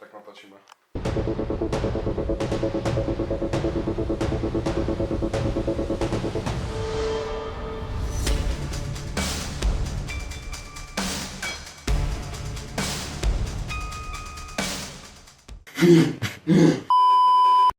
tak natočíme.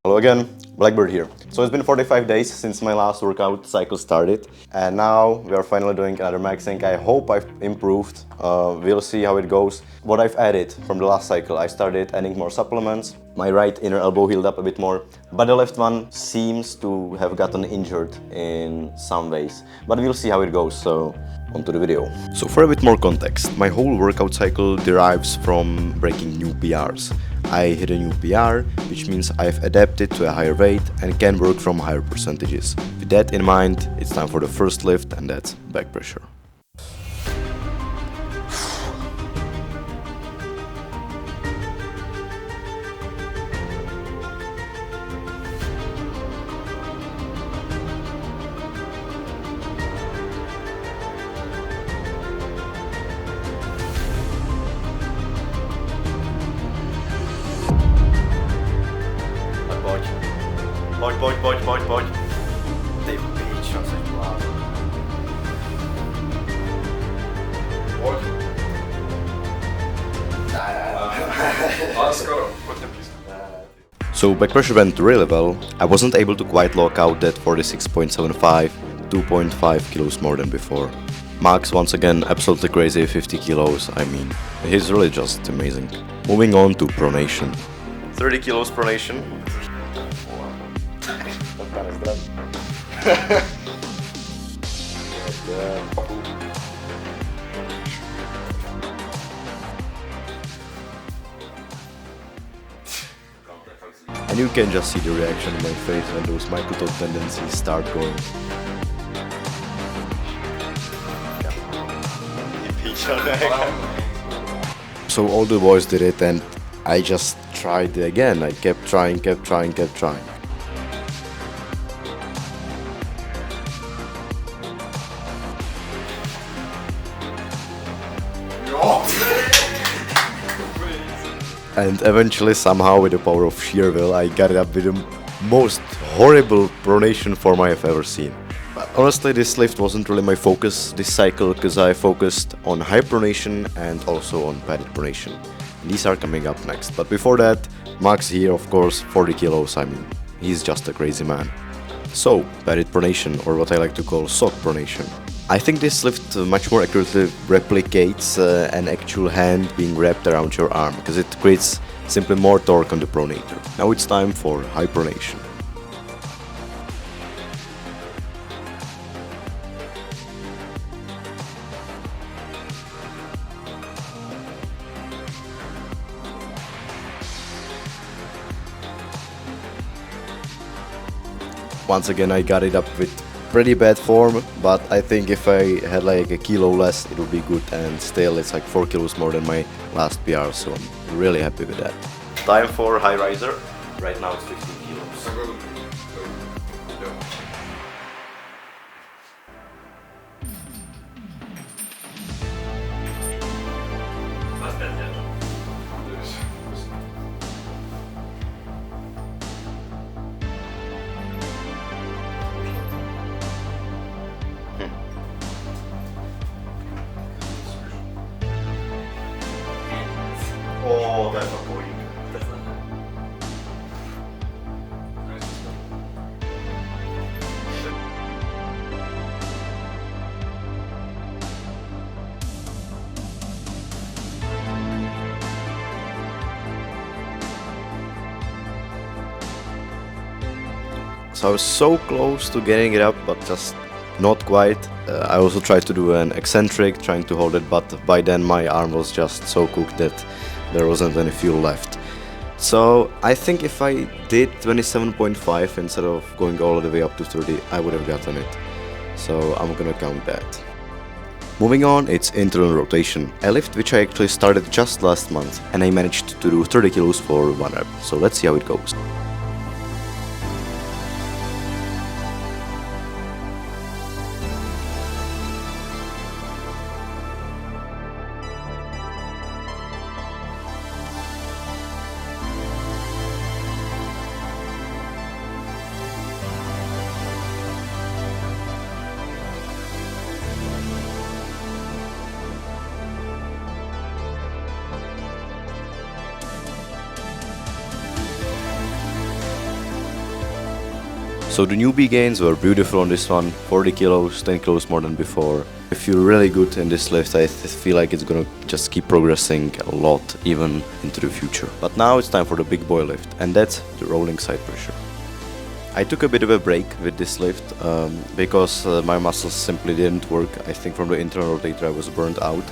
Hello again, Blackbird here. So it's been 45 days since my last workout cycle started, and now we are finally doing another maxing. I hope I've improved. We'll see how it goes. What I've added from the last cycle, I started adding more supplements. My right inner elbow healed up a bit more, but the left one seems to have gotten injured in some ways. But we'll see how it goes, so on to the video. So for a bit more context, my whole workout cycle derives from breaking new PRs. I hit a new PR, which means I've adapted to a higher weight and can work from higher percentages. With that in mind, it's time for the first lift, and that's back pressure. Pojď. Ty píčo, jsi blázen. Pojď. Ale skoro, pojď nepísat. So back pressure went really well. I wasn't able to quite lock out that 46.75, 2.5 kilos more than before. Max once again absolutely crazy 50 kilos, I mean, he's really just amazing. Moving on to pronation. 30 kilos pronation. And you can just see the reaction in my face when those microtoad tendencies start going. So all the boys did it, and I just tried again. I kept trying. And eventually, somehow, with the power of sheer will, I got it up with the most horrible pronation form I have ever seen. But honestly, this lift wasn't really my focus this cycle, because I focused on high pronation and also on padded pronation. These are coming up next. But before that, Max here, of course, 40 kilos, I mean, he's just a crazy man. So, padded pronation, or what I like to call sock pronation. I think this lift much more accurately replicates an actual hand being wrapped around your arm, because it creates simply more torque on the pronator. Now it's time for high pronation. Once again, I got it up with pretty bad form, but I think if I had like a kilo less, it would be good, and still it's like 4 kilos more than my last PR, so I'm really happy with that. Time for high riser. Right now it's 15 kilos. O, to je to bolí. So I was so close to getting it up, but just not quite. I also tried to do an eccentric, trying to hold it, but by then my arm was just so cooked that there wasn't any fuel left. So I think if I did 27.5 instead of going all the way up to 30, I would have gotten it. So I'm gonna count that. Moving on, it's internal rotation, a lift which I actually started just last month, and I managed to do 30 kilos for 1 rep. So let's see how it goes. So the newbie gains were beautiful on this one, 40 kilos, 10 kilos more than before. I feel really good in this lift. I feel like it's gonna just keep progressing a lot even into the future. But now it's time for the big boy lift, and that's the rolling side pressure. I took a bit of a break with this lift because my muscles simply didn't work. I think from the internal rotator I was burnt out.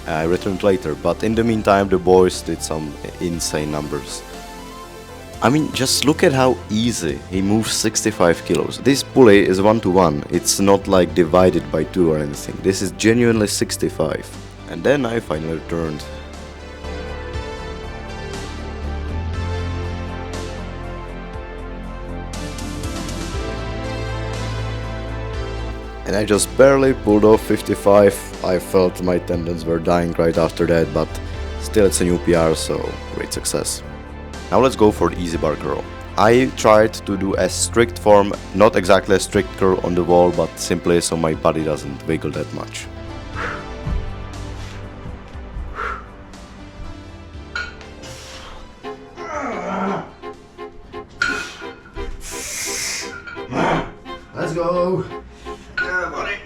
I returned later, but in the meantime the boys did some insane numbers. I mean, just look at how easy he moves 65 kilos. This pulley is 1-to-1. It's not like divided by 2 or anything. This is genuinely 65. And then I finally returned. And I just barely pulled off 55. I felt my tendons were dying right after that, but still it's a new PR, so great success. Now let's go for the EZ-Barl Curl. I tried to do a strict form, not exactly a strict curl on the wall, but simply so my body doesn't wiggle that much. Let's go! Yeah, buddy.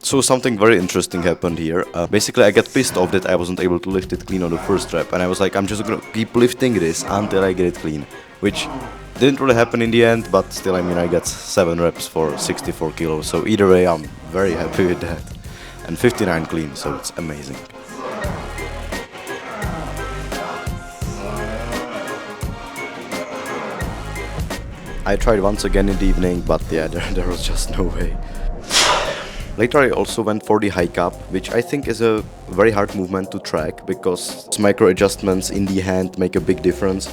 So something very interesting happened here. Basically I got pissed off that I wasn't able to lift it clean on the first rep, and I was like, I'm just gonna keep lifting this until I get it clean, which didn't really happen in the end, but still, I mean, I got 7 reps for 64 kilos, so either way I'm very happy with that. And 59 clean, so it's amazing. I tried once again in the evening, but yeah, there was just no way. Later I also went for the high cap, which I think is a very hard movement to track because micro adjustments in the hand make a big difference.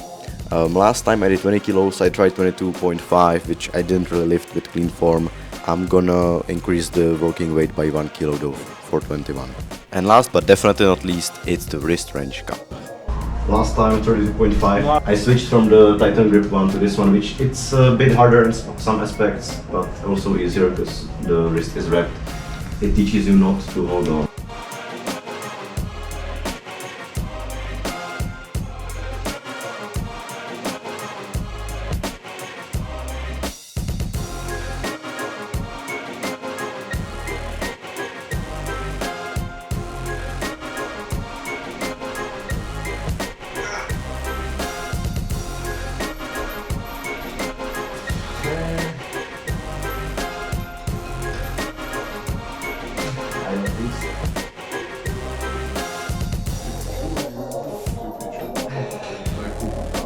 Last time I did 20 kilos, I tried 22.5, which I didn't really lift with clean form. I'm gonna increase the working weight by 1 kilo though, for 21. And last but definitely not least, it's the wrist range cap. Last time 32.5, I switched from the Titan grip one to this one, which it's a bit harder in some aspects, but also easier because the wrist is wrapped. It teaches you not to hold on.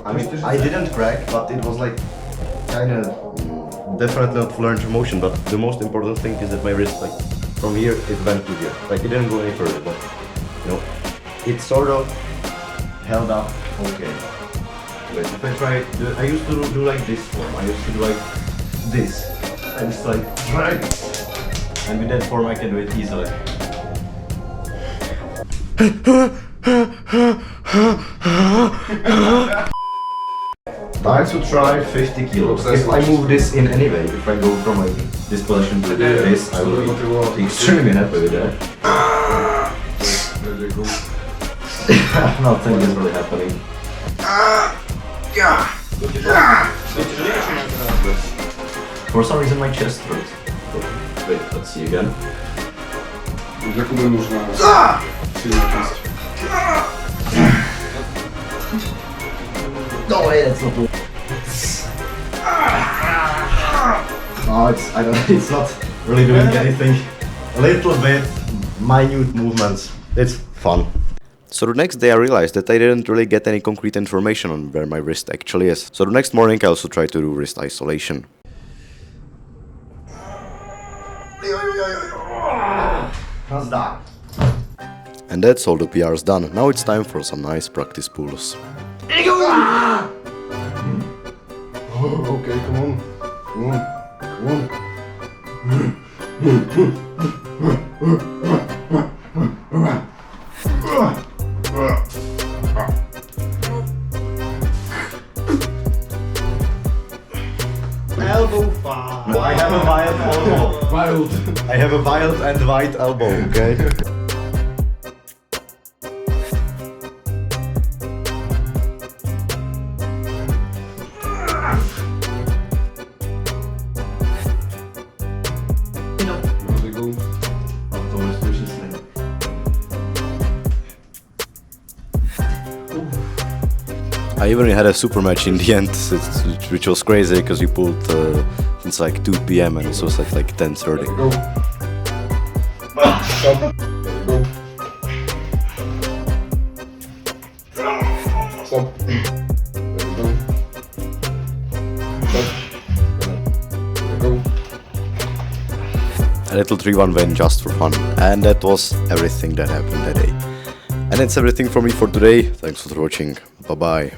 I mean, I didn't crack, but it was like kinda definitely not full range of motion, but the most important thing is that my wrist, like from here, it went to here. Like it didn't go any further, but you know, it sort of held up okay. Wait, if I try, I used to do like this form, I used to do like this. I just like, and with that form I can do it easily. Time to try 50 kilos. If I move this in any way, if I go from like this position to this, I will be extremely happy with that. Nothing is really happening. For some reason my chest hurts. Wait, let's see again. Для Кубы нужно сильно отпустить. No way, that's not. No, it's not really doing anything. A little bit minute movements. It's fun. So the next day I realized that I didn't really get any concrete information on where my wrist actually is. So the next morning I also tried to do wrist isolation. How's that? And that's all the PRs done. Now it's time for some nice practice pulls. Okay, come on. Come on. Come on. Elbow far. No, I have a wild elbow. Wild. I have a wild and wide elbow, okay? I even had a super match in the end, which was crazy because we pulled since like 2 p.m. and it was at like 10:30. Go. Stop. Go. Stop. There we go. Stop. There we go. A little 3-1 win just for fun, and that was everything that happened that day. And that's everything from me for today. Thanks for watching. Bye bye.